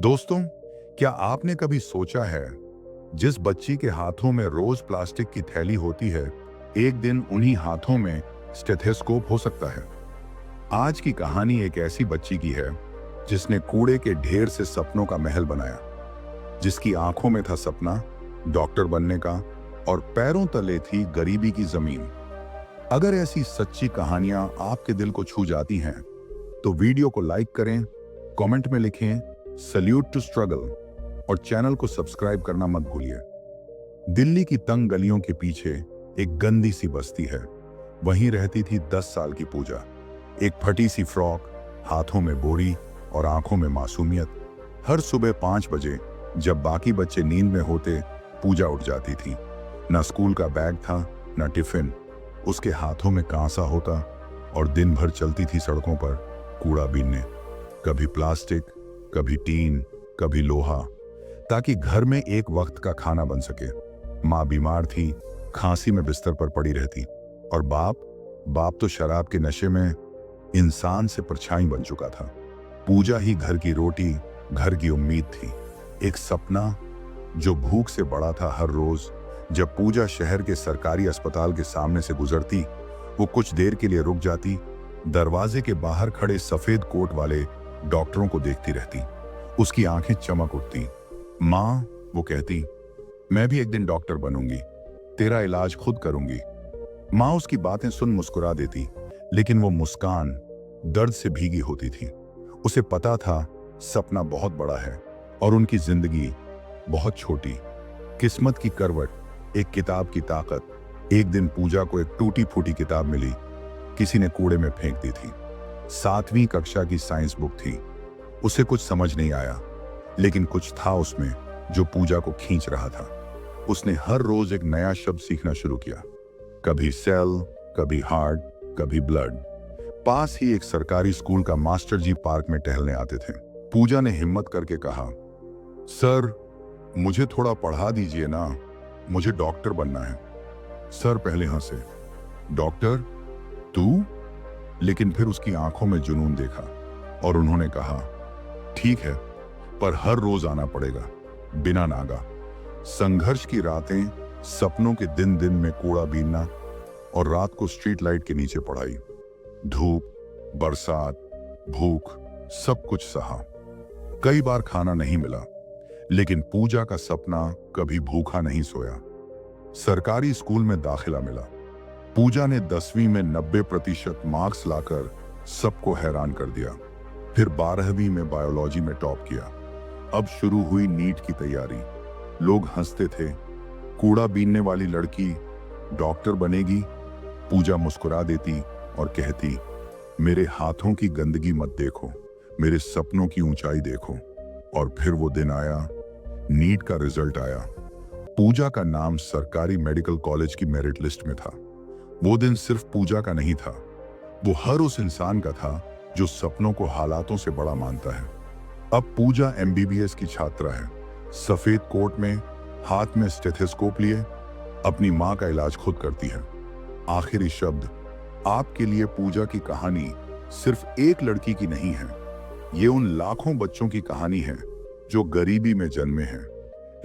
दोस्तों, क्या आपने कभी सोचा है जिस बच्ची के हाथों में रोज प्लास्टिक की थैली होती है, एक दिन उन्हीं हाथों में स्टेथोस्कोप हो सकता है। आज की कहानी एक ऐसी बच्ची की है जिसने कूड़े के ढेर से सपनों का महल बनाया, जिसकी आंखों में था सपना डॉक्टर बनने का और पैरों तले थी गरीबी की जमीन। अगर ऐसी सच्ची कहानियां आपके दिल को छू जाती हैं तो वीडियो को लाइक करें, कमेंट में लिखें सल्यूट टू स्ट्रगल और चैनल को सब्सक्राइब करना मत भूलिए। दिल्ली की तंग गलियों के पीछे एक गंदी सी बस्ती है। वहीं रहती थी 10 साल की पूजा। एक फटी सी फ्रॉक, हाथों में बोरी और आंखों में मासूमियत। हर सुबह 5 बजे जब बाकी बच्चे नींद में होते, पूजा उठ जाती थी। न स्कूल का बैग था, न टिफिन। उसके हाथों में कांसा होता और दिन भर चलती थी सड़कों पर कूड़ा बीनने। कभी प्लास्टिक, कभी टीन, कभी लोहा, ताकि घर में एक वक्त का खाना बन सके। माँ बीमार थी, खांसी में बिस्तर पर पड़ी रहती। और बाप तो शराब के नशे में इंसान से परछाई बन चुका था। पूजा ही घर की रोटी, घर की उम्मीद थी। एक सपना जो भूख से बड़ा था। हर रोज जब पूजा शहर के सरकारी अस्पताल के सामने से गुजरती, वो कुछ देर के लिए रुक जाती। दरवाजे के बाहर खड़े सफेद कोट वाले डॉक्टरों को देखती रहती। उसकी आंखें चमक उठती। माँ, वो कहती, मैं भी एक दिन डॉक्टर बनूंगी, तेरा इलाज खुद करूंगी। माँ उसकी बातें सुन मुस्कुरा देती, लेकिन वो मुस्कान दर्द से भीगी होती थी। उसे पता था सपना बहुत बड़ा है और उनकी जिंदगी बहुत छोटी। किस्मत की करवट, एक किताब की ताकत। एक दिन पूजा को एक टूटी फूटी किताब मिली, किसी ने कूड़े में फेंक दी थी। 7वीं कक्षा की साइंस बुक थी। उसे कुछ समझ नहीं आया, लेकिन कुछ था उसमें जो पूजा को खींच रहा था। उसने हर रोज एक नया शब्द सीखना शुरू किया। कभी सेल, कभी हार्ट, कभी ब्लड। पास ही एक सरकारी स्कूल का मास्टर जी पार्क में टहलने आते थे। पूजा ने हिम्मत करके कहा, सर, मुझे थोड़ा पढ़ा दीजिए ना, मुझे डॉक्टर बनना है। सर पहले हंसे, डॉक्टर तू? लेकिन फिर उसकी आंखों में जुनून देखा और उन्होंने कहा, ठीक है, पर हर रोज आना पड़ेगा, बिना नागा। संघर्ष की रातें, सपनों के दिन दिन में कूड़ा बीनना और रात को स्ट्रीट लाइट के नीचे पढ़ाई। धूप, बरसात, भूख, सब कुछ सहा। कई बार खाना नहीं मिला, लेकिन पूजा का सपना कभी भूखा नहीं सोया। सरकारी स्कूल में दाखिला मिला। पूजा ने 10वीं में 90% मार्क्स लाकर सबको हैरान कर दिया। फिर 12वीं में बायोलॉजी में टॉप किया। अब शुरू हुई नीट की तैयारी। लोग हंसते थे, कूड़ा बीनने वाली लड़की डॉक्टर बनेगी। पूजा मुस्कुरा देती और कहती, मेरे हाथों की गंदगी मत देखो, मेरे सपनों की ऊंचाई देखो। और फिर वो दिन आया, नीट का रिजल्ट आया। पूजा का नाम सरकारी मेडिकल कॉलेज की मेरिट लिस्ट में था। वो दिन सिर्फ पूजा का नहीं था, वो हर उस इंसान का था जो सपनों को हालातों से बड़ा मानता है। अब पूजा MBBS की छात्रा है। सफेद कोट में, हाथ में स्टेथोस्कोप लिए, अपनी मां का इलाज खुद करती है। आखिरी शब्द आपके लिए। पूजा की कहानी सिर्फ एक लड़की की नहीं है, ये उन लाखों बच्चों की कहानी है जो गरीबी में जन्मे हैं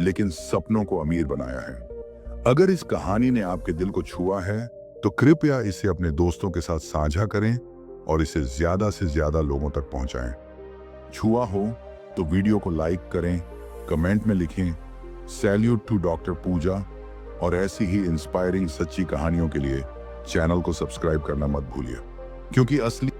लेकिन सपनों को अमीर बनाया है। अगर इस कहानी ने आपके दिल को छुआ है तो कृपया इसे अपने दोस्तों के साथ साझा करें और इसे ज्यादा से ज्यादा लोगों तक पहुंचाएं। छुआ हो तो वीडियो को लाइक करें, कमेंट में लिखें सैल्यूट टू डॉक्टर पूजा। और ऐसी ही इंस्पायरिंग सच्ची कहानियों के लिए चैनल को सब्सक्राइब करना मत भूलिए, क्योंकि असली